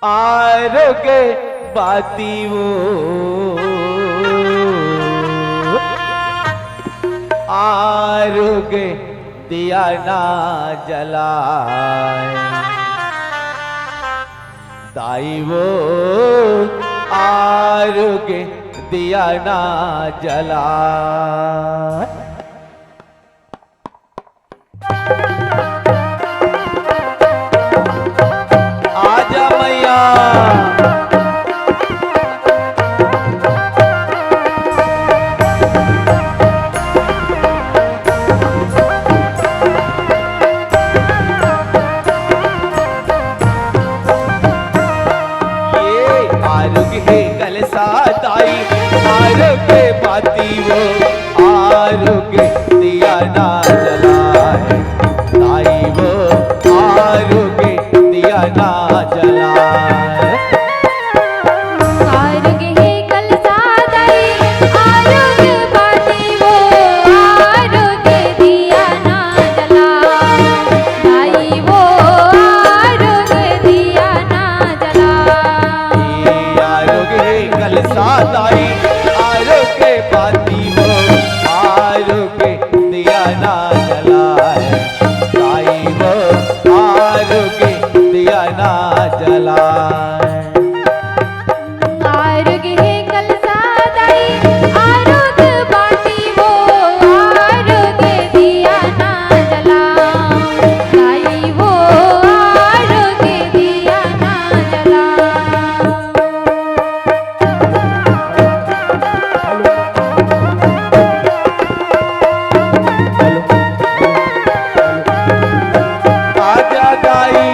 आरोग्य बाती वो आरोग्य दिया ना जलाए ताई वो आरोग्य दिया ना जलाए। आजा मैया आरोग्य है कलसा ताई आरोग्य पाती वो आरोग्य दिया ना जलाए ताई वो आरोग्य दिया ना जलाए। आरोग्य है कलसा ताई आरोग्य पाती वो आरोग्य दिया ना जलाए ताई वो आरोग्य दिया ना जलाए। आरोग्य है कलसा ताई आरोग्य पाती वो आरोग्य दिया ना जलाए ताई वो आरोग्य दिया ना जलाए। आरोग्य है कलसा ताई आरोग्य पाती वो आरोग्य दिया ना जलाए ताई वो आरोग्य दिया ना जलाए। आजा दाई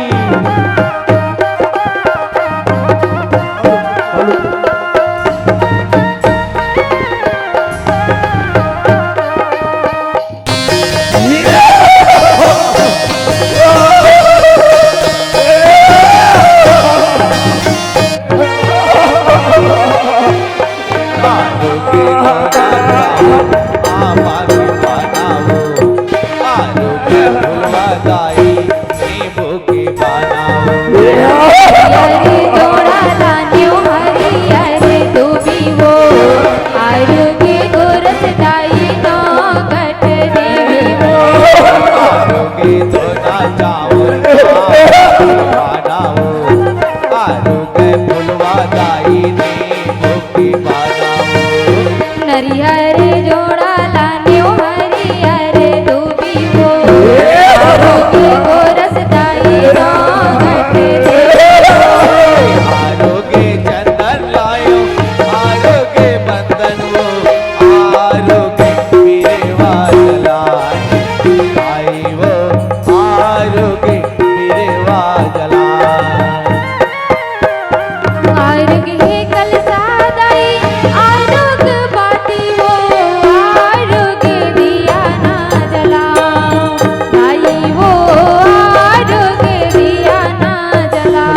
हरियर जोड़ा लान्यो हरियर दूबी वो आरोग्य गोरस दाई नो कट देवी वो आरोग्य धोना चावल बनाओ आरोग्य फुलवा दाई ने भूखी बनाओ। नरियर जोड़ा लान्यो हरियर दूबी वो आरोग्य गोरस दाई नो कट देवी आरोग्य चंदन लायो आरोग्य बंधन वो आरोग्य मेरे वाजलाए ताई वो आरोग्य मेरे वाजलाए। आरोग्य है कलसा दाई आरोग्य पाती वो आरोग्य दिया ना जलाए ताई वो आरोग्य दिया ना जलाए।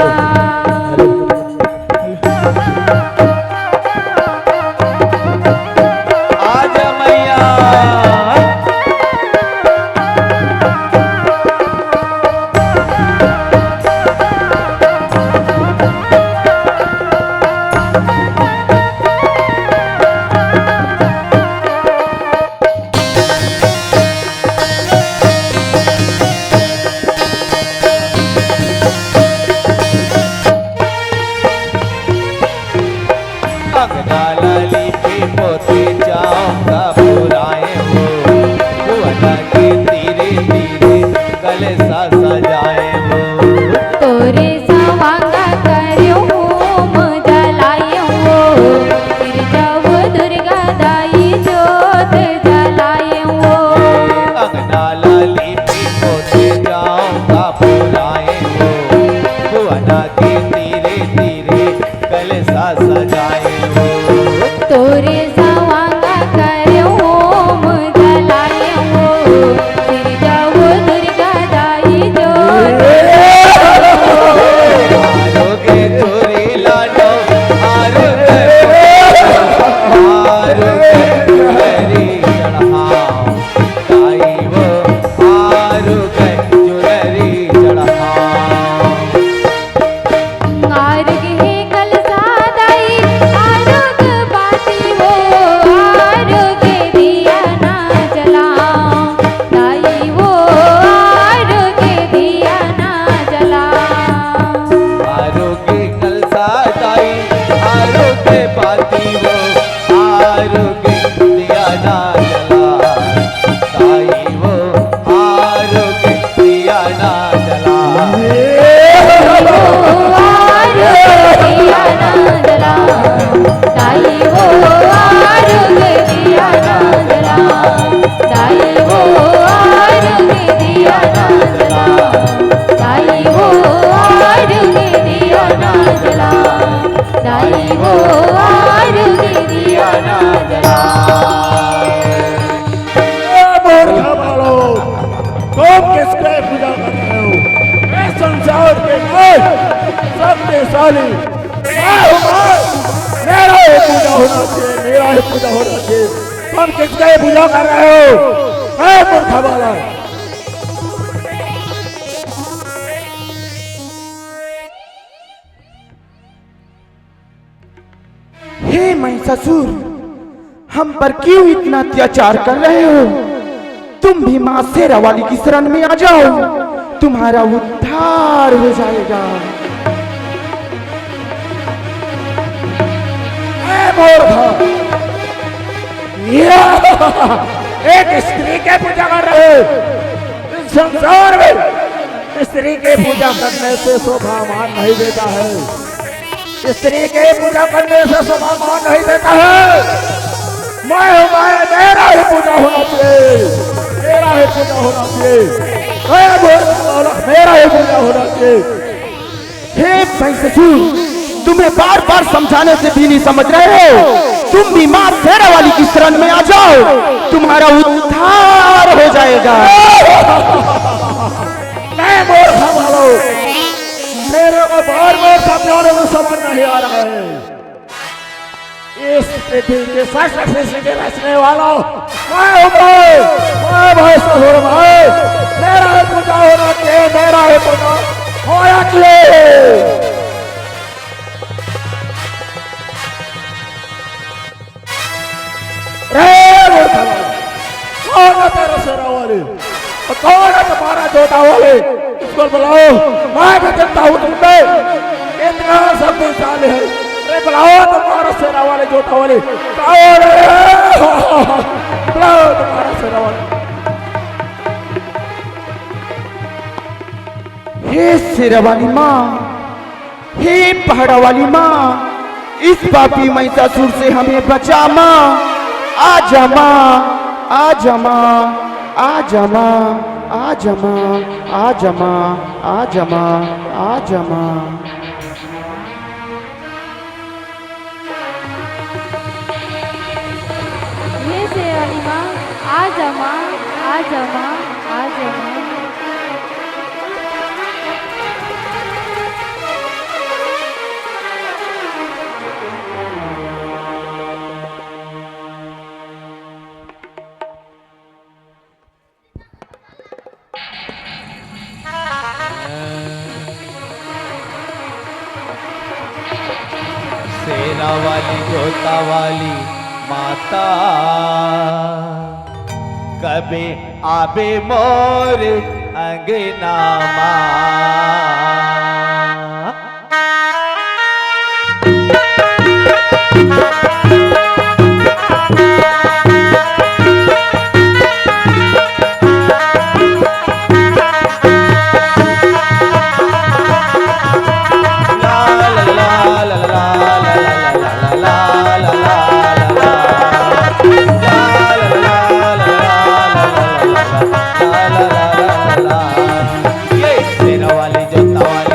आजा मैया अंगना लाली पे पोते जाऊंगा बुराए हो भुवना के तीरे तीरे गले सा सजाए हो। तोरे सवांगा कर्यो होम जलायो वो फिर जाओ दुर्गा दाई जोत जलायो वो अंगना लाली पे पोते जाऊंगा बुराए हो भुवना के तीरे तीरे गले सा सजाए हो। तोरे सवांगा कर्यो होम जलायो वो फिर जाओ दुर्गा दाई जोत आरोग्य चोरी लाडो आरोग्य आरोग्य हरी चढ़ाओ ताई वो तुम किसके पूजा कर रहे हो? मैं संसार के शक्तिशाली मैं हूं, मेरा ही पूजा होना चाहिए, मेरा ही पूजा होना चाहिए। तुम किसके पूजा कर रहे हो? मैं मूर्ख वाला। हे महिषासुर, हम पर क्यों इतना अत्याचार कर रहे हो? तुम भी मां शेरा वाली की शरण में आ जाओ, तुम्हारा उद्धार हो जाएगा। एक स्त्री के पूजा कर रहे हो? इस संसार में स्त्री के पूजा करने से शोभामान नहीं देता है। स्त्री के पूजा करने से शोभामान नहीं देता है। मेरा ही पूजा होना चाहिए, मेरा ही पूजा होना चाहिए, मेरा ही पूजा होना चाहिए। हे महिषासुर, तुम्हें बार बार समझाने से भी नहीं समझ रहे हो। तुम भी मां शेरा वाली की शरण में आ जाओ, तुम्हारा उद्धार हो जाएगा। मैं मूर्ख वालों, मेरे को बार बार समझाने में समझ नहीं आ रहा है। इस पृथ्वी के के रचने वालों मैं भाई ससुर भाई, मेरा ही पूजा होना चाहिए, मेरा ही पूजा होना चाहिए। कौन है तेरा शेरा वाले? कौन है तुम्हारा जोता वाले? इसको बुलाओ, मैं भी देखता हूँ तुमने इतना शक्तिशाली है। अरे बुलाओ तुम्हारा शेरा वाले, जोता वाले कौन है? बुलाओ तुम्हारा शेरा वाले। हे शेरा वाली माँ, हे पहाड़ा वाली माँ, इस पापी महिषासुर से हमें बचा माँ। आजा माँ, आजा माँ, आजा माँ, आजा माँ, आजा माँ, आजा माँ, आजा माँ। हे शेरा वाली माँ, आजा माँ, आजा माँ, आजा माँ। शेरा वाली जोता वाली माता, कभी आबे मोर अंगना माँ। ये शेरा वाली जोता वाली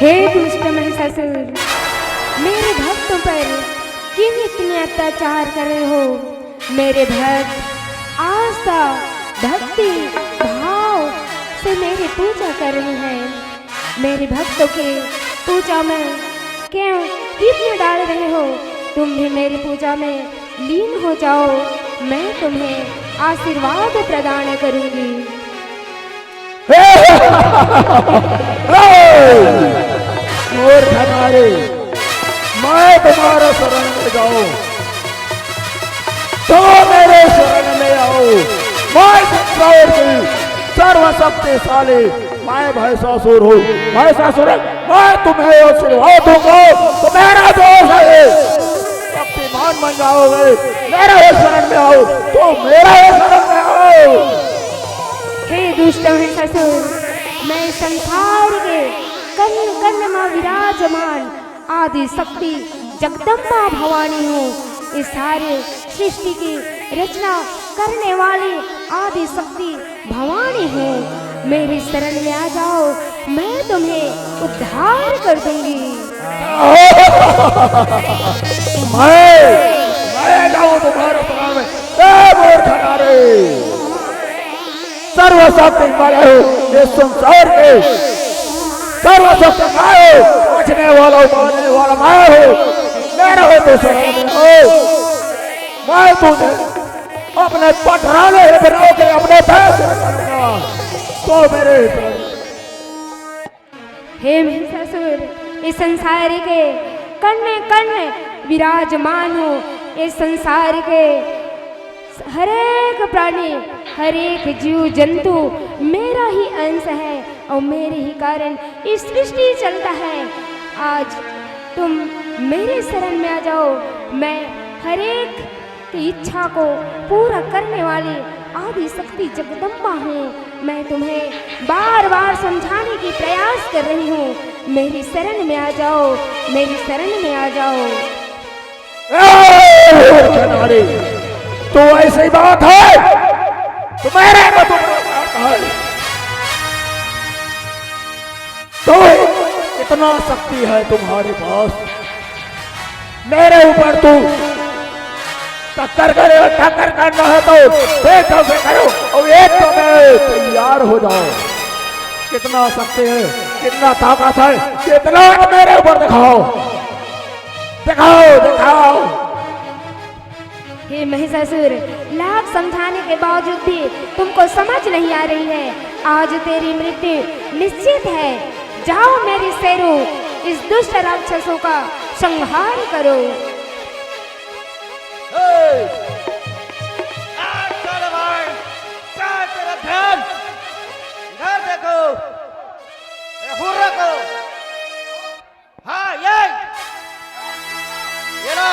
हे दुष्ट महिषासुर, मेरे भक्तों पर क्यों इतने अत्याचार कर रहे हो? मेरे भक्त आस्था भक्ति भाव से मेरी पूजा कर रहे हैं। मेरे भक्तों की पूजा में क्यों विघ्न डाल रहे हो? तुम भी मेरी पूजा में लीन हो जाओ, मैं तुम्हें आशीर्वाद प्रदान करूंगी। मूर्ख नारी, मैं तुम्हारा शरण में जाऊं तो मेरे शरण में आओ। मैं संसार की सर्वशक्तिशाली मैं महिषासुर हूँ। महिषासुर, मैं तुम्हें आशीर्वाद दूंगा तो मेरा दोष है, शक्तिमान बन जाओगे। मेरा शरण में आओ तो मेरा शरण में आओ। हे दुष्ट महिषासुर, मैं संसार के कण कण में विराजमान आदि शक्ति जगदम्बा भवानी हूँ। इस सारे सृष्टि की रचना करने वाली आदि शक्ति भवानी हूँ। मेरी शरण में आ जाओ, मैं तुम्हें उद्धार कर दूंगी। मैं जाऊं तुम्हारे शरण में। मूर्ख नारी, सर्वशक्ति वाले हो, ये संसार के सर्वशक्ति मैं हो, बचने वाला मारने वाला मैं हो। मेरा हो तो शरण में हो। मैं तुझे अपने पटराले बनाओ के अपने पैर से करूंगा तो मेरे हे महिषासुर, इस संसार के कण कण विराजमान हो। इस संसार के हरेक प्राणी हरेक जीव जंतु मेरा ही अंश है और मेरे ही कारण इस सृष्टि चलता है। आज तुम मेरे शरण में आ जाओ, मैं हरेक की इच्छा को पूरा करने वाली आदि शक्ति जगदम्बा हूँ। मैं तुम्हें बार बार समझाने की प्रयास कर रही हूँ, मेरी शरण में आ जाओ, मेरी शरण में आ जाओ। तो ऐसी बात है तुम्हारे को तो इतना शक्ति है तुम्हारे पास, मेरे ऊपर तू टक्कर करना है तो देखो से करो और एक तो मैं तैयार हो जाओ। कितना शक्ति है, कितना ताकत है, कितना मेरे ऊपर दिखाओ दिखाओ दिखाओ। हे महिषासुर, लाख समझाने के बावजूद भी तुमको समझ नहीं आ रही है। आज तेरी मृत्यु निश्चित है। जाओ मेरी शेरू, इस दुष्ट राक्षसों का संहार करो। इधर देखो, हुर्रा को। हाँ ये ला।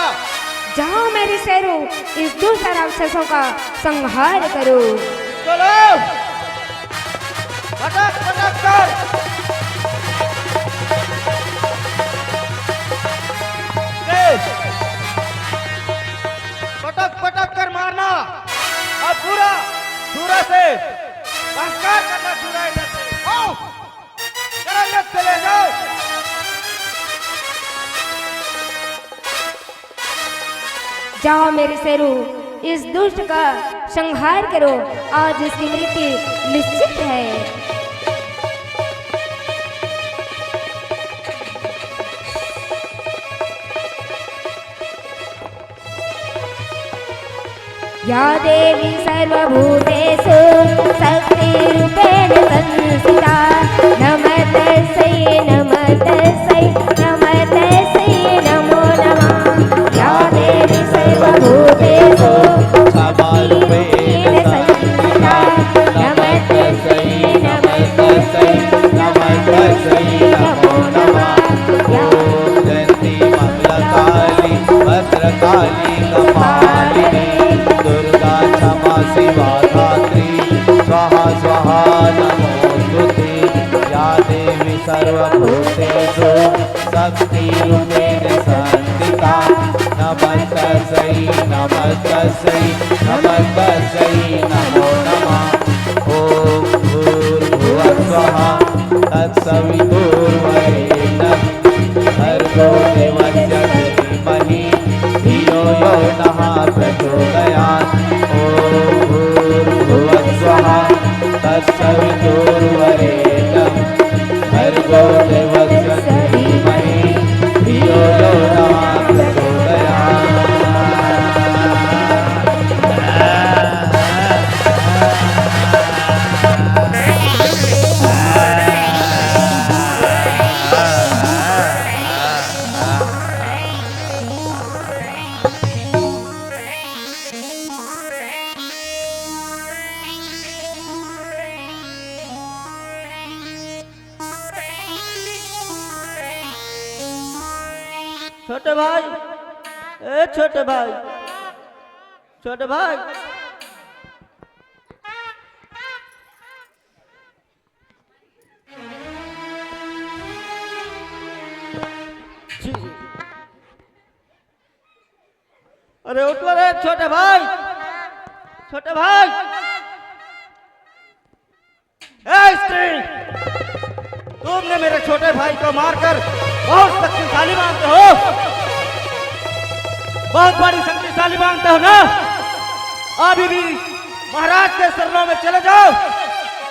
जाओ मेरी शेरू, इस दुष्ट राक्षसों का संहार करो। चलो पटक पटक कर। पटक पटक कर मारना और पूरा सूरज से संस्कार करना। सूरज से आओ, चलो चले जाओ। जाओ मेरे शेरू, इस दुष्ट का संहार करो। आज इसकी मृत्यु निश्चित है। या देवी सर्वभूतेषु शक्तिरूपेण संस्थिता, नमस्तस्यै नमस्तस्यै नमस्तस्यै नमो नमः। या देवी सर्वभूतेषु शक्तिरूपेण संस्थिता, नमस्तस्यै नमस्तस्यै नमस्तस्यै नमो नमः। जयंती मंगलकाली भद्रकाली कपालिनी दुर्गा क्षमा शिवा धात्री स्वाहा स्वाहा नमोस्तुते। या देवी सर्वभूतेषु शक्तिरूपेण संस्थिता, नमस्तस्यै नमस्तस्यै नमस्तस्यै नमो नमः। ॐ भूर्भुवः स्वः तत्सवितुर्वरेण्यं भर्गो देवस्य धीमहि धियो यो नः प्रचोदयात् ॐ भूर्भुवः स्वः तत्सवितुर्वरेण्यं भर्गो देवस्य धीमहि धियो यो नः प्रचोदयात्। छोटे भाई, ए छोटे भाई, छोटे भाई, जी, अरे उठो रे छोटे भाई, छोटे भाई, ए स्त्री, तुमने मेरे छोटे भाई को मारकर बहुत शक्तिशाली मानते हो, बहुत बड़ी शक्तिशाली मानते हो ना? अभी भी महाराज के शरणों में चले जाओ,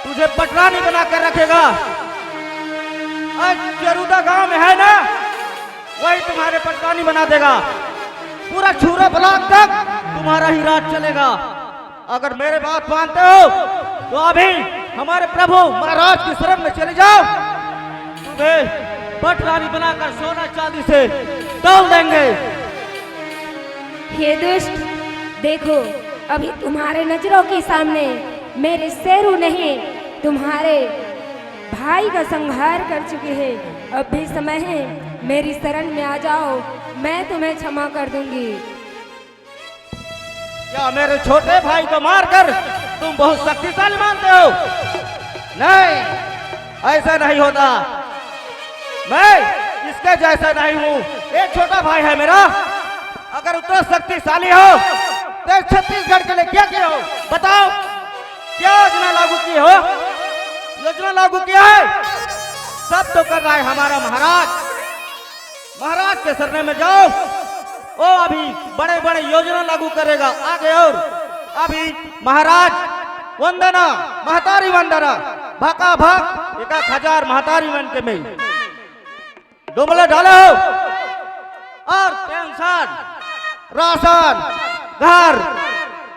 तुझे पटरानी बनाकर रखेगा। आज जरूदा गांव में है ना, वही तुम्हारे पटरानी बना देगा। पूरा छूरा ब्लॉक तक तुम्हारा ही राज चलेगा। अगर मेरे बात मानते हो तो अभी हमारे प्रभु महाराज की शरण में चले जाओ, तुम्हें पटरानी बनाकर सोना चांदी से तौल देंगे। हे दुष्ट, देखो अभी तुम्हारे नजरों के सामने मेरे शेरू नहीं तुम्हारे भाई का संहार कर चुके हैं। अब भी समय है, मेरी शरण में आ जाओ, मैं तुम्हें क्षमा कर दूंगी। क्या मेरे छोटे भाई को मारकर तुम बहुत शक्तिशाली मानते हो? नहीं, ऐसा नहीं होता। मैं इसके जैसा नहीं हूँ। एक छोटा भाई है मेरा, अगर उतना शक्तिशाली हो तो छत्तीसगढ़ के लिए क्या किया हो? बताओ, क्या योजना लागू की हो? योजना लागू किया है, सब तो कर रहा है हमारा महाराज। महाराज के शरण में जाओ, वो अभी बड़े बड़े योजना लागू करेगा आगे। और अभी महाराज वंदना, महतारी वंदना, भाका भाग 1000 महतारी मन के में डुबले डालो, और पेंशन, राशन, घर,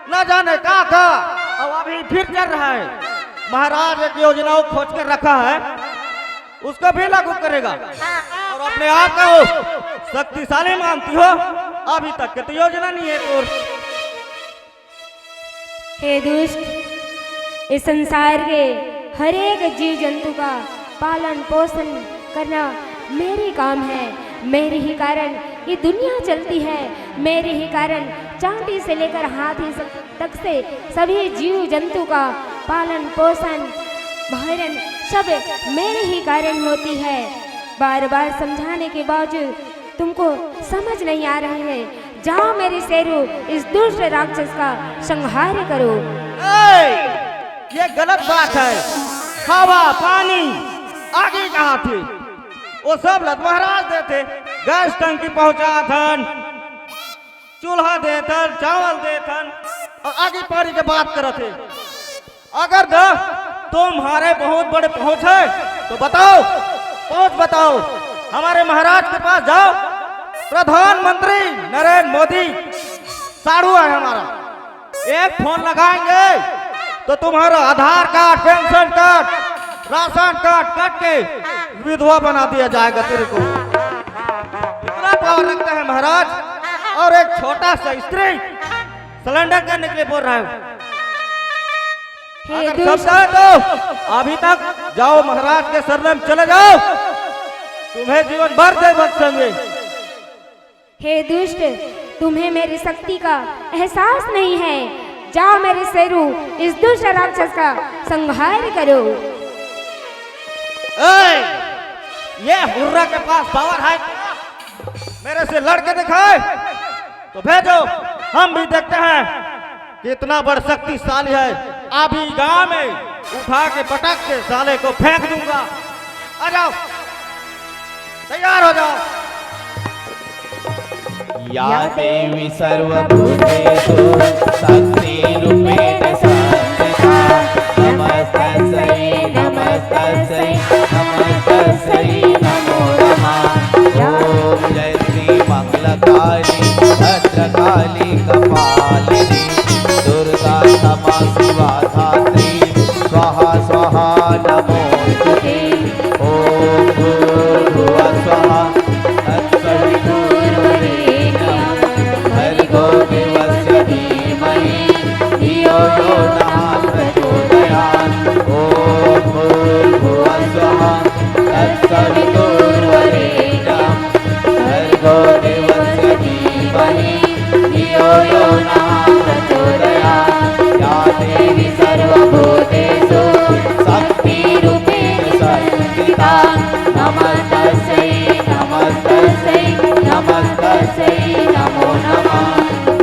न जाने का अब अभी फिर चल रहा है। महाराज एक योजना खोज कर रखा है, उसको भी लागू करेगा। और अपने आप को शक्तिशाली मानती हो, अभी तक की तो योजना नहीं है तो। हे दुष्ट, इस संसार के हर एक जीव जंतु का पालन पोषण करना मेरे काम है। मेरे ही कारण ये दुनिया चलती है। मेरे ही कारण चांटी से लेकर हाथी तक से सभी जीव जंतु का पालन पोषण भरण सब मेरे ही कारण होती है। बार बार समझाने के बावजूद तुमको समझ नहीं आ रहा है। जाओ मेरे शेरू, इस दुष्ट राक्षस का संहार करो। ये गलत बात है। हवा पानी आगे कहाँ थी? वो सब लत महाराज देते, गैस टंकी पहुंचा थन, चूल्हा देथन, चावल देथन, और आगे पानी के बात करते। अगर तुम्हारे बहुत बड़े पहुंच है तो बताओ, पहुंच बताओ, हमारे महाराज के पास जाओ। प्रधानमंत्री नरेंद्र मोदी साड़ू है हमारा, एक फोन लगाएंगे तो तुम्हारा Aadhaar card, pension card, ration card cut के विधवा बना दिया जाएगा तेरे को। इतना पावर रखते हैं महाराज। और एक छोटा सा स्त्री सिलेंडर करने के लिए बोल रहा है। अगर सब है तो अभी तक जाओ, महाराज के शरण में चले जाओ, तुम्हें जीवन भर दे बख्शेंगे। हे दुष्ट, तुम्हें मेरी शक्ति का एहसास नहीं है। जाओ मेरे शेरू, इस दुष्ट राक्षस का संहार करो। ये हुर्रा के पास पावर है, मेरे से लड़के दिखाए तो भेजो, हम भी देखते हैं कितना बड़ शक्तिशाली है। अभी गांव में उठा के पटक के साले को फेंक दूंगा। आ जाओ। तैयार हो जाओ। या देवी सर्वभूतेषु शक्तिरूपेण संस्थिता नमस्तस्यै नमस्तस्यै नमस्तस्यै नमो नमः। ॐ जय श्री मंगलकाली भद्रकाली कपालिनी दुर्गा क्षमा शिवा धात्री स्वाहा स्वाहा नमोस्तुते। ॐ भूर्भुवः स्वः तत्सवितुर्वरेण्यं भर्गो देवस्य धीमहि धियो यो नः प्रचोदयात्। ॐ भूर्भुवः स्वः तत्सवितुर्वरेण्यं भर्गो देवस्य धीमहि धियो यो नः प्रचोदयात्। या देवी सर्वभूतेषु शक्तिरूपेण संस्थिता नमस्तस्यै नमस्तस्यै नमस्तस्यै नमो नमः।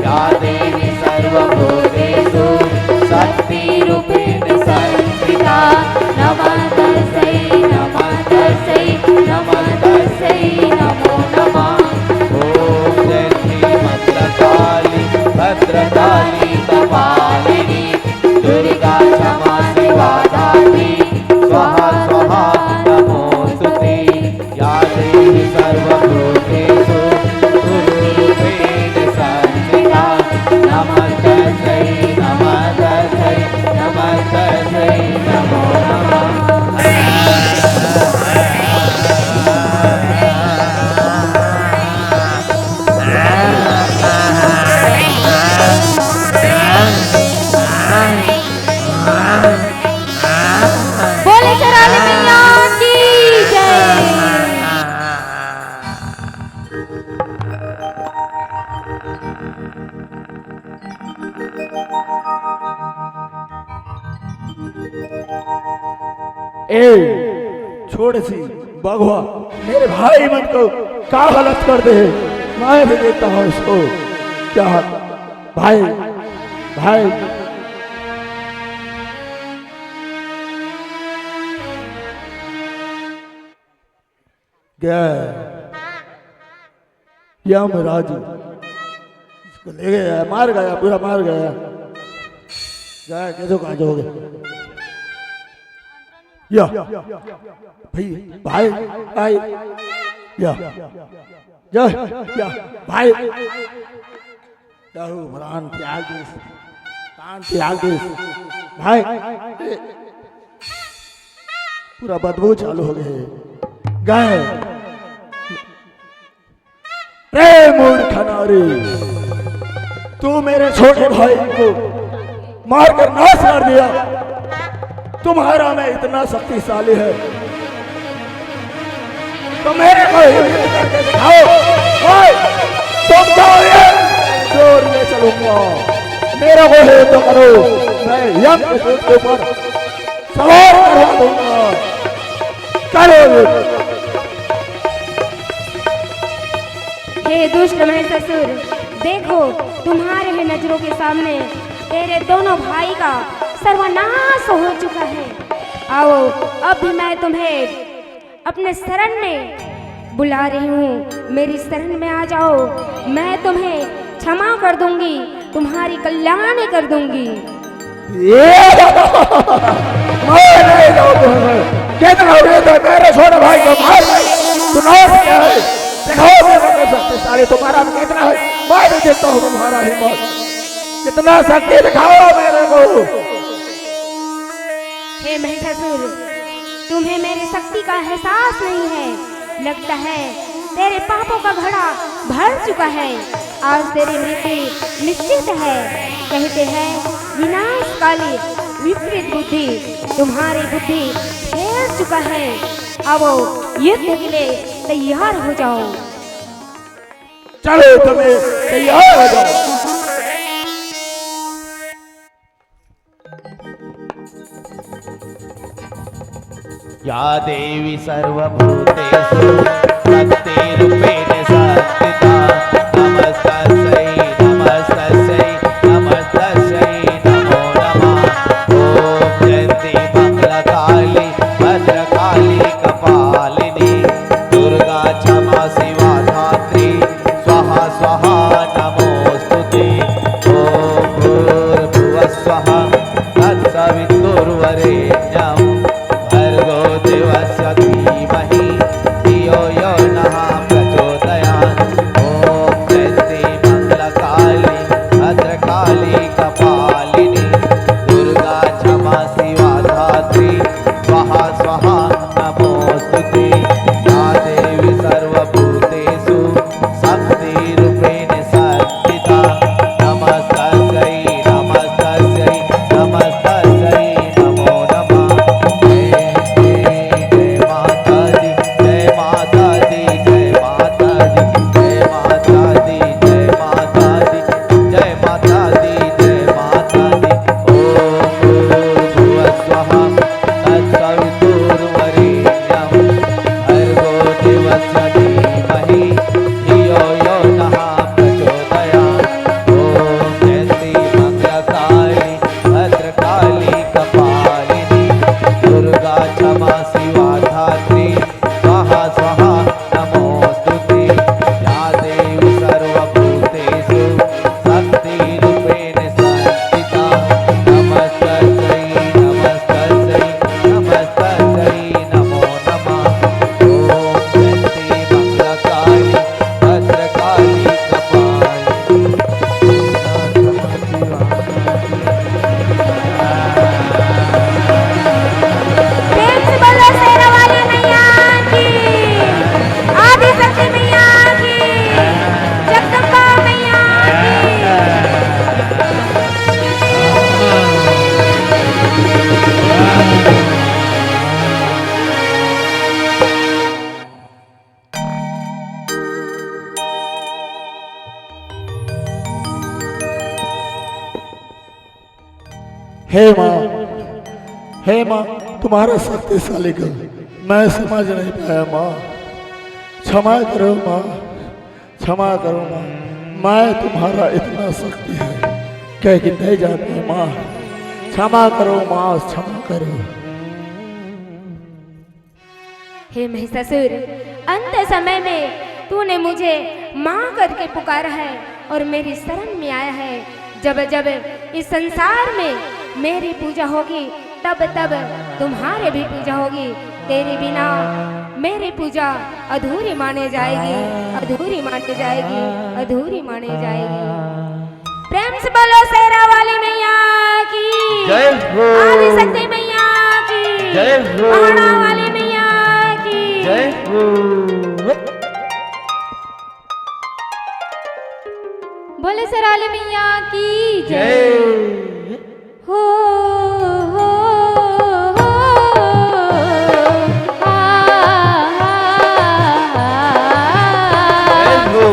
या देवी सर्वभूतेषु शक्तिरूपेण संस्थिता नमस्तस्यै नमस्तस्यै नमस्तस्यै नमो नमः। ॐ जय श्री मंगलकाली भद्रकाली कपालिनी दुर्गा क्षमा शिवा धात्री स्वाहा स्वाहा नमोस्तुते। या देवी सर्वभूतेषु गुरुरूपेण संस्थिता नमस्तस्यै नमस्तस्यै नमस्तस्यै नमो नमः। बोले शेरावाली मैया की जय। ए छोड़ सी भगवा मेरे भाई मन को क्या गलत कर दे। मैं भी देखता हूँ इसको क्या भाई भाई गया यमराज इसको ले गया, मार गया, पूरा मार गया। गया कैसे काज हो गया या भाई भाई भाई या भाई प्राण त्याग दे, प्राण त्याग दे भाई। पूरा बदबू चालू हो गए गए। मूर्ख नारी, तू मेरे छोटे भाई को मारकर नाश कर दिया। तुम्हारा मैं इतना शक्तिशाली है तो मेरे को हिम्मत करके दिखाओ। तुम तो जोर में चलूंगा, मेरे को है तो करो, मैं यम के ऊपर सवार करवा दूंगा। करो। हे दुष्ट महिषासुर, देखो तुम्हारे ही नजरों के सामने तेरे दोनों भाई का सर्वनाश हो चुका है। आओ अब भी मैं तुम्हें अपने शरण में बुला रही हूँ, मेरी शरण में आ जाओ। मैं तुम्हें क्षमा कर दूंगी, तुम्हारी कल्याणी कर दूंगी। कितना हो गया तो मेरे छोटे भाई को मार तू नाश क्या है। देखो सारे तुम्हारा कितना है, मैं भी देखता हूँ तुम्हारा हिम्मत कितना शक्ति दिखाओ मेरे को। हे महिषासुर, तुम्हें मेरी शक्ति का एहसास नहीं है। लगता है तेरे पापों का घड़ा भर चुका है, आज तेरी मृत्यु निश्चित है। कहते हैं विनाशकाली विपरीत बुद्धि, तुम्हारी बुद्धि फेर चुका है। अब युद्ध के लिए तैयार हो जाओ। चलो तुम्हें तैयार हो जाओ। या देवी सर्वभूतेषु शक्तिरूपेण संस्थिता नमस्तस्यै नमस्तस्यै नमस्तस्यै नमो नमः। ॐ जयन्ती मंगलकाली भद्रकाली कपालिनी दुर्गा स्वाहा नमोस्तुते ॐ भूर्भुवः स्वः तत्सवितुर्वरेण्यं भर्गो देवस्य धीमहि धियो यो नः प्रचोदयात् ॐ जयन्ती मंगलकाली भद्रकाली कपालिनी दुर्गा क्षमा शिवा धात्री स्वाहा स्वाहा नमोस्तुते या देवी सर्वभूतेषु शक्तिरूपेण संस्थिता नमस्तस्यै नमस्तस्यै नमस्तस्यै नमो नमः जय जय माता दी जय माता दी जय माता दी जय माता दी जय माता दी जय माता दी जय माता दी ॐ भूर्भुवः स्वः तत्सवितुर्वरेण्यं भर्गो देवस्य धीमहि धियो यो नः प्रचोदयात् ॐ जयन्ती मंगलकाली भद्रकाली कपालिनी दुर्गा क्षमा शिवा धात्री स्वाहा स्वाहा नमोस्तुते या देवी सर्वभूतेषु शक्तिरूपेण संस्थिता नमस्तस्यै नमस्तस्यै नमस्तस्यै नमो नमः ॐ जयन्ती मंगलकाली भद्रकाली कपालिनी प्रेम से बोलो शेरा वाली मैया की, आदि शक्ति मैया की, जगदम्बा मैया हे माँ तुम्हारा शक्तिशाली गुण मैं समझ नहीं पाया माँ, क्षमा करो माँ, क्षमा करो माँ। मैं तुम्हारा इतना शक्ति है कह कि नहीं जानता माँ, क्षमा करो माँ, क्षमा करो। हे महिषासुर, अंत समय में तूने मुझे माँ करके पुकारा है और मेरी शरण में आया है। जब जब इस संसार में मेरी पूजा होगी तब तब तुम्हारे भी पूजा होगी। तेरे बिना मेरी पूजा अधूरी माने जाएगी, अधूरी माने जाएगी, अधूरी माने जाएगी। प्रेम से बोलो शेरा वाली मैया की, जय हो। आदि शक्ति मैया की, जय हो। पहाड़ा वाली मैया की, जय हो। बोले शेरा वाली मैया की जय। जय हो हो हो आ हो।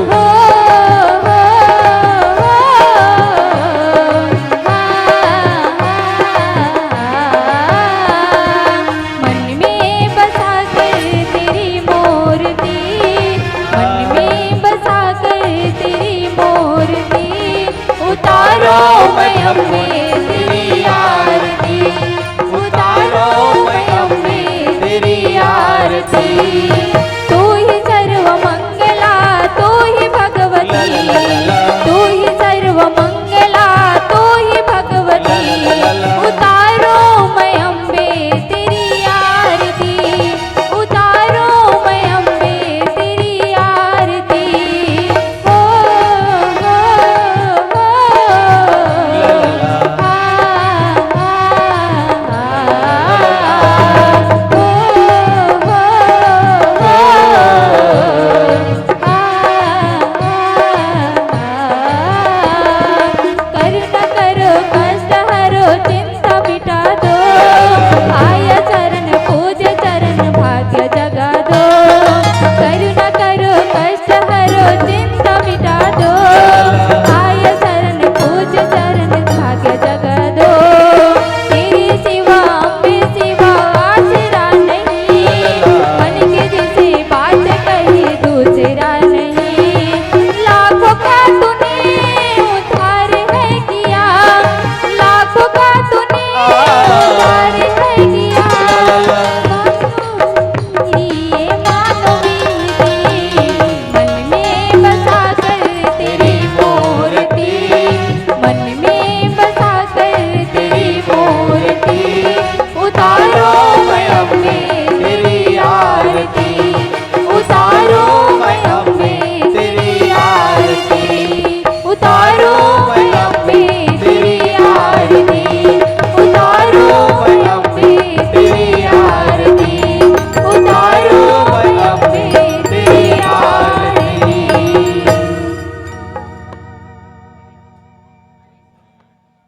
मन में बसा कर तेरी मूर्ति, मन में बसा कर तेरी मूर्ति, उतारो मैं अम्बे तेरी आरती, उतारो मैं अम्बे तेरी आरती। तू ही सर्व मंगला, तू ही भगवती, तू ही सर्व मंगला, तू ही भगवती, उतारो मैं अम्बे तेरी आरती, उतारो मैं अम्बे तेरी आरती। हो हो हो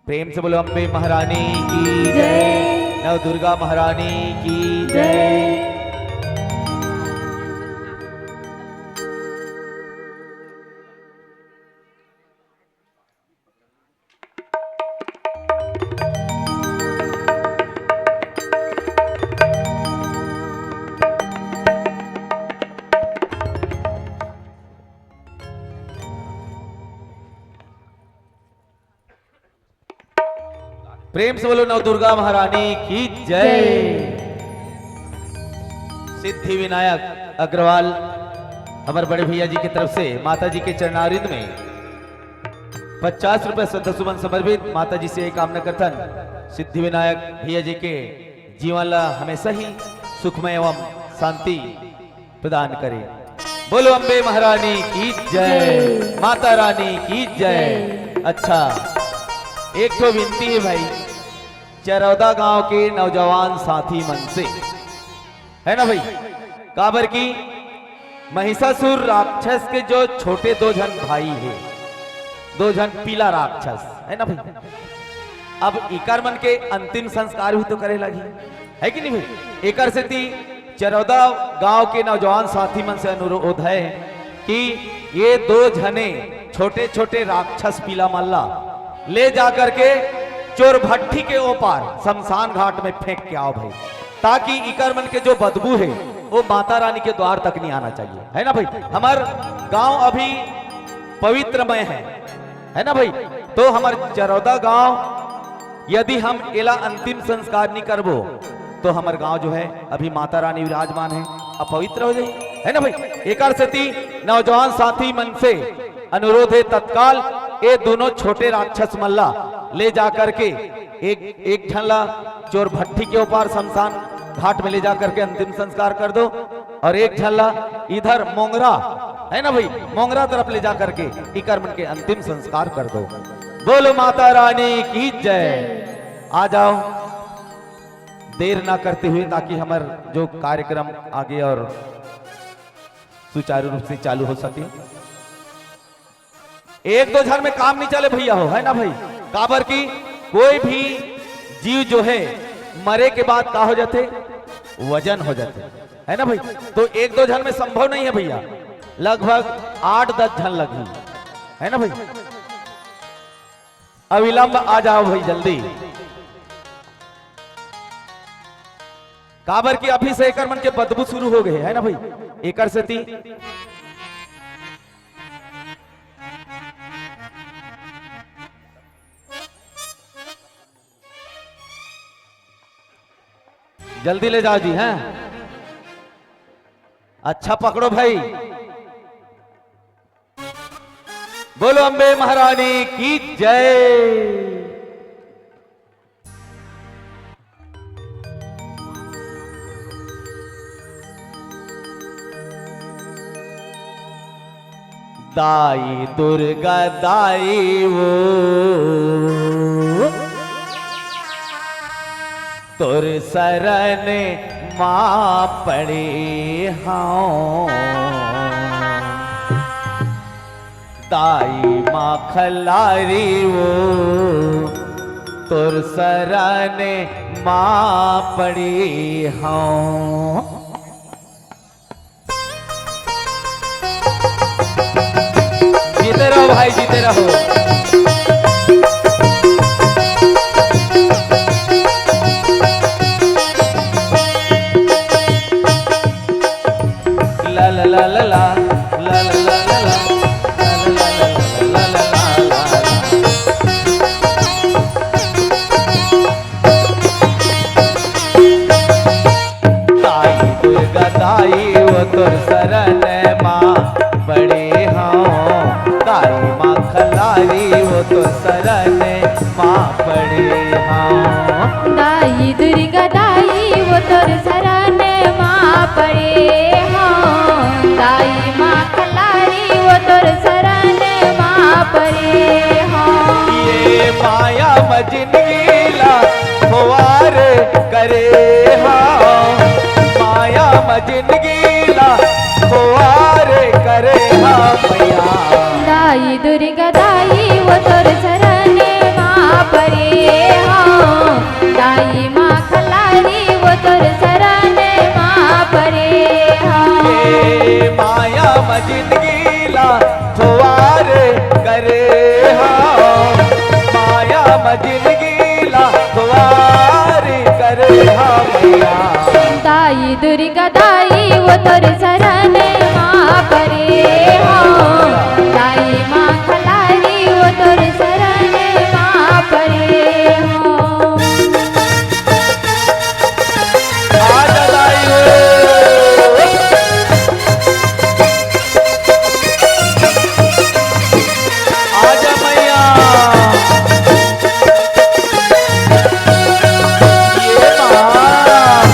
प्रेम से बोलो अम्बे महारानी की जय नव दुर्गा महारानी की जय। जय प्रेम से बोलो नव दुर्गा महारानी की जय। सिद्धि विनायक अग्रवाल हमारे बड़े भैया जी की तरफ से माता जी के चरणारिंद में 50 रुपए श्रद्धा सुमन समर्पित। माता जी से एक कामना करतन सिद्धि विनायक भैया जी के जीवन ला हमेशा ही सुखमय एवं शांति प्रदान करे। बोलो अम्बे महारानी की जय, माता रानी की जय। अच्छा, एक तो विनती है भाई, चरौदा गांव के नौजवान साथी मन से, है ना भाई, काबर की महिषासुर राक्षस के जो छोटे दो जन भाई है, दो जन पीला राक्षस, है ना भाई, अब इकर मन के अंतिम संस्कार भी तो करे लगी, है कि नहीं भाई। एकर से ती चरौदा गांव के नौजवान साथी मन से अनुरोध है कि ये दो जने छोटे छोटे राक्षस पीला मल्ला ले जाकर के चोर भट्टी के ओपार शमशान घाट में फेंक के आओ भाई, ताकि इकर मन के जो बदबू है वो माता रानी के द्वार तक नहीं आना चाहिए, है ना भाई। हमार गांव अभी पवित्रमय है ना भाई। तो हमार चरौदा गांव यदि हम एला अंतिम संस्कार नहीं करबो तो हमार गांव जो है अभी माता रानी विराजमान है, अपवित्र हो जाए, है ना भाई। एकर से नौजवान साथी मन से अनुरोध है तत्काल ये दोनों छोटे राक्षस मल्ला ले जाकर के एक झल्ला चोर भट्टी के ऊपर शमशान घाट में ले जाकर के अंतिम संस्कार कर दो, और एक झल्ला इधर मोंगरा, है ना भाई, मोंगरा तरफ ले जाकर के इकर मन के अंतिम संस्कार कर दो। बोलो माता रानी की जय। आ जाओ देर ना करते हुए, ताकि हमार जो कार्यक्रम आगे और सुचारू रूप से चालू हो सके। एक दो घर में काम नहीं चले भैया हो, है ना भाई। काबर की कोई भी जीव जो है मरे के बाद का हो जाते, वजन हो जाते, है ना भाई। तो एक दो जन में संभव नहीं है भैया, लगभग 8-10 जन लगी, है ना भाई। अविलंब आ जाओ भाई जल्दी, काबर की अभी से एकर मन के बदबू शुरू हो गए, है ना भाई। एकर से ती जल्दी ले जाओ जी, हैं। अच्छा पकड़ो भाई। बोलो अम्बे महारानी की जय। दाई दुर्गा दाई वो तुर शरण मां पड़े हाँ, दाई मां खलारी वो तुर शरण मां पड़े हाँ। जीते रहो भाई, जीते रहो। ला ला ला ला ला ला ला ला ला ला ला ला। दाई दुर्गा दाई वो तुर शरण मां बड़े हाँ, दाई मां खलारी वो तो शरण मां पड़े हाँ। दाई दुर्गा दाई वो तोर शरण मां पड़े हाँ, दाई मां खलारी वो तोर शरण मां पड़े हाँ। ये माया मजनीला फवार करे हाँ, माया मजनीला फवार करे हाँ मैया। दाई दुर्गा दाई वो तोर शरण मां माँ परे हाँ दाई माँ खलारी वो तोर शरण माँ परे हाँ ये माया मजिंदगीला थोवार करे हाँ माया मजिंदगीला थोवार करे हाँ मैया दाई दुर्गा दाई वो तोर शरण माँ परे हाँ दाई माँ खलारी वो तोर शरण माँ परे हाँ आजा दाई आजा मैया ये माँ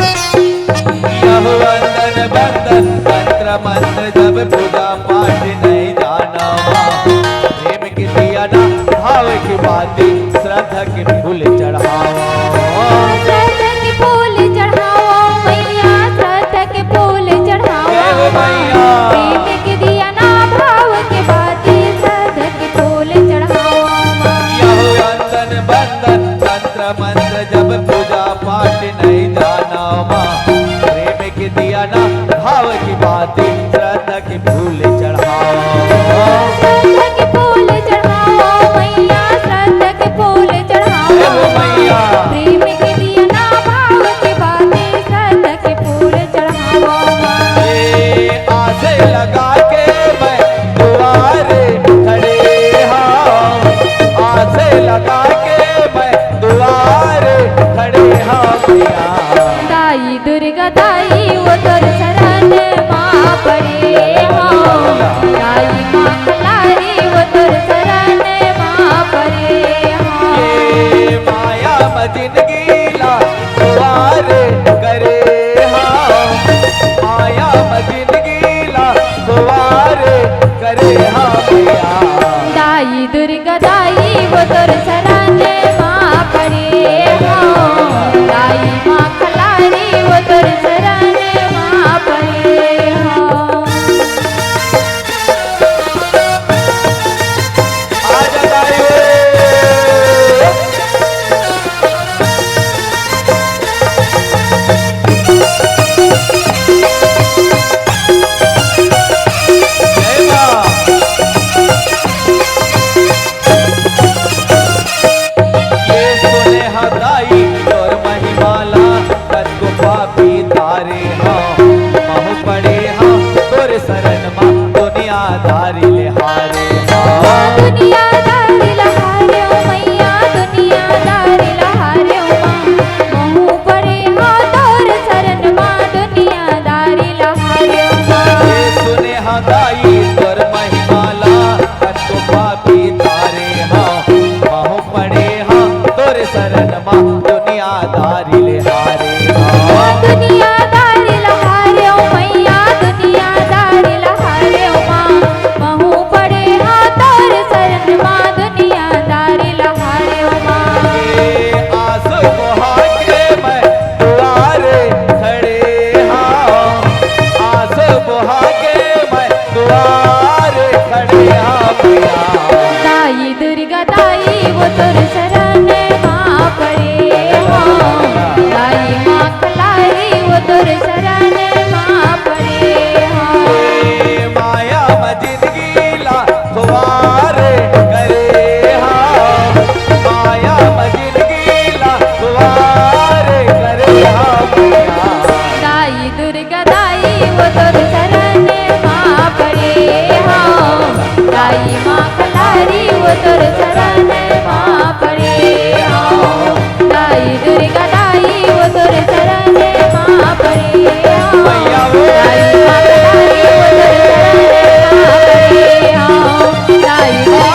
यह वंदन बंदन मंत्र मंत्र जब पूजा पाठ नहीं जाना प्रेम की दिया ना भाव की बातें श्रद्धा की फूल चढ़ावा श्रद्धा के फूल चढ़ाओ मैया श्रद्धा के फूल चढ़ाओ जय हो मैया। प्रेम के दिया ना भाव के बातें श्रद्धा के फूल चढ़ाओ यह वंदन बंदन मंत्र मंत्र जब पूजा पाठ नहीं जाना प्रेम की दिया ना भाव की बातें श्रद्धा की फूल चढ़ावा श्रद्धा के फूल चढ़ाओ मैया श्रद्धा के फूल चढ़ाओ जय हो मैया। प्रेम के दिया ना भाव के बातें श्रद्धा के फूल चढ़ाओ ये आसे लगा के मैं दुआरे खड़े हाँ आसे लगा के मैं दुआरे खड़े हाँ मैया दाई दुर्गा दाई वो तोर शरण माँ परे हाँ दाई माँ खलारी वो तोर शरण माँ परे हाँ ये माया मजिंदगीला दुआरे करे हाँ माया मजिंदगीला दुआरे करे हाँ मैया दाई दुर्गा दाई वो तोर शरण माँ परे हाँ दाई माँ खलारी वो तोर शरण माँ परे हाँ आजा दाई जय माँ ये सुने हदाई और महिमाला तन को पापी तारे हाँ महु पड़े हाँ तोर शरण माँ दुनिया धारी ले हारे हाँ दुनिया दारी लहारे ओ मैया दुनिया दारी लहारे ओ माँ महू पड़े हाँ तोर शरण माँ दुनिया दारी लहारे ओ माँ ये सुने हदाई और महिमाला तन को पापी तारे हाँ महु पड़े हाँ तोर शरण माँ दुनिया धारी ले हारे हाँ दुनिया दारी लहारे ओ मैया दुनिया दारी लहारे ओ माँ महू पड़े हाँ तोर शरण माँ दुनिया दारी लहारे ओ माँ ये आस बुहा के मैं दुआरे खड़े हाँ आस बुहा के मैं दुआरे खड़े हाँ मैया दाई दुर्गा दाई वो तोर शरण माँ परे हाँ दाई माँ खलारी वो तोर शरण माँ परे हाँ ये माया मजिंदगीला दुआरे करे हाँ माया मजिंदगीला दुआरे करे हाँ मैया दाई दुर्गा दाई वो तोर शरण माँ परे हाँ दाई माँ खलारी वो तोर शरण माँ परे हाँ दाई दुर्गा दाई वो तोर शरण माँ परे हाँ मैया वो दाई माँ खलारी वो तोर शरण माँ परे हाँ दाई दुर्गा दाई वो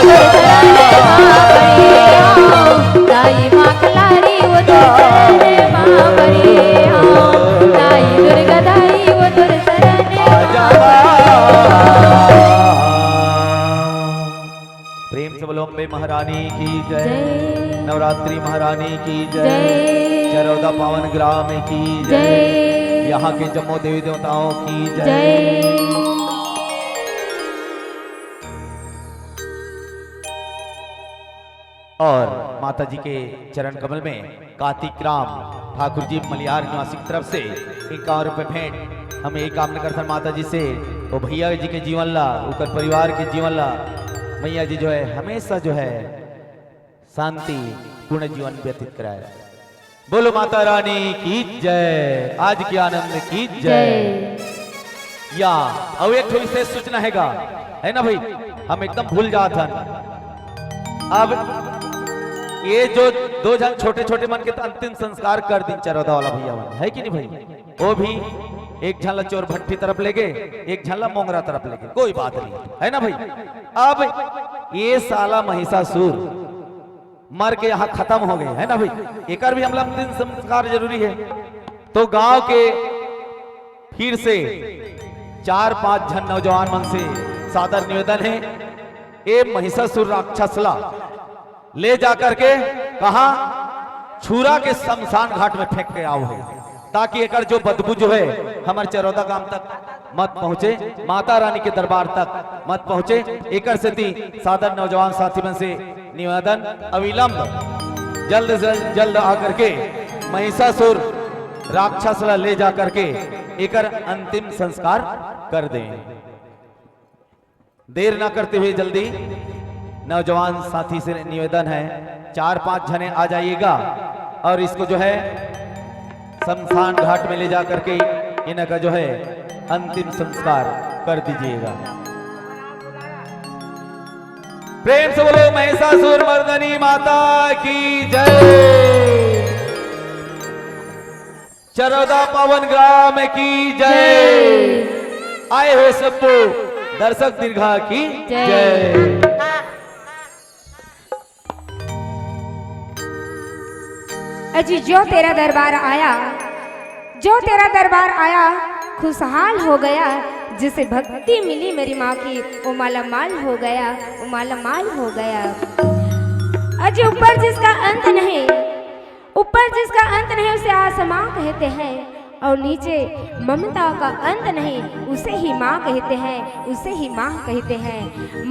तोर शरण माँ परे हाँ दाई माँ खलारी वो तोर शरण माँ परे हाँ दाई दुर्गा दाई वो तोर शरण आजा प्रेम से बोलो अम्बे महारानी की जय, जय नवरात्रि महारानी की जय, जय चरौदा पावन ग्राम की जय, जय यहाँ के जम्मो देवी देवताओं की जय। जय और माता जी के चरण कमल में कार्तिक राम ठाकुर जी मलियार निवासी की तरफ से 51 रुपये भेंट हम यही कामना करते हैं माता जी से, वो भैया जी के जीवन ला, उनकर परिवार के जीवन ला मैया जी जो है हमेशा जो है शांति पूर्ण जीवन व्यतीत कराए। बोलो माता रानी की जय, आज के आनंद की जय। जय या अब एक थोड़ी से सूचना है ना भाई, हम एकदम भूल जात हन। अब ये जो 2 जन छोटे छोटे मन के तो अंतिम संस्कार कर दिन चरौदा वाला भैया वाला है कि नहीं भाई, वो भी एक झल्ला चोर भट्टी तरफ ले गए, एक झल्ला मोंगरा तरफ ले गए, कोई बात नहीं है ना भाई। अब ये साला महिषासुर मर के यहाँ खत्म हो गए है ना भाई, एक भी हम अंतिम संस्कार जरूरी है। तो गांव के फिर से 4-5 जन नौजवान मन से सादर निवेदन है, ये महिषासुर राक्षसला ले जाकर के कहा छुरा के शमशान घाट में फेंक के आओ है, ताकि एक जो बदबू जो है हमारे चरौदा गांव तक मत पहुंचे, माता रानी के दरबार तक मत पहुंचे। एक सादर नौजवान साथी में से निवेदन, अविलंब जल्द से जल्द आकर के महिषासुर राक्षस ले जा करके एक अंतिम संस्कार कर दें। देर ना करते हुए जल्दी नौजवान साथी से निवेदन है, 4-5 जने आ जाइएगा और इसको जो है शमशान घाट में ले जा करके इनका जो है अंतिम संस्कार कर दीजिएगा। प्रेम से बोलो महिषासुर मर्दनी माता की जय, चरौदा पावन ग्राम की जय। आए हुए सबको दर्शक दीर्घा की जय। अजी जो तेरा दरबार आया, जो तेरा दरबार आया खुशहाल हो गया, जिसे भक्ति मिली मेरी माँ की वो मालामाल हो गया, वो मालामाल हो गया। अजी ऊपर जिसका अंत नहीं, ऊपर जिसका अंत नहीं उसे आसमां कहते हैं, और नीचे ममता का अंत नहीं उसे ही माँ कहते हैं, उसे ही माँ कहते हैं।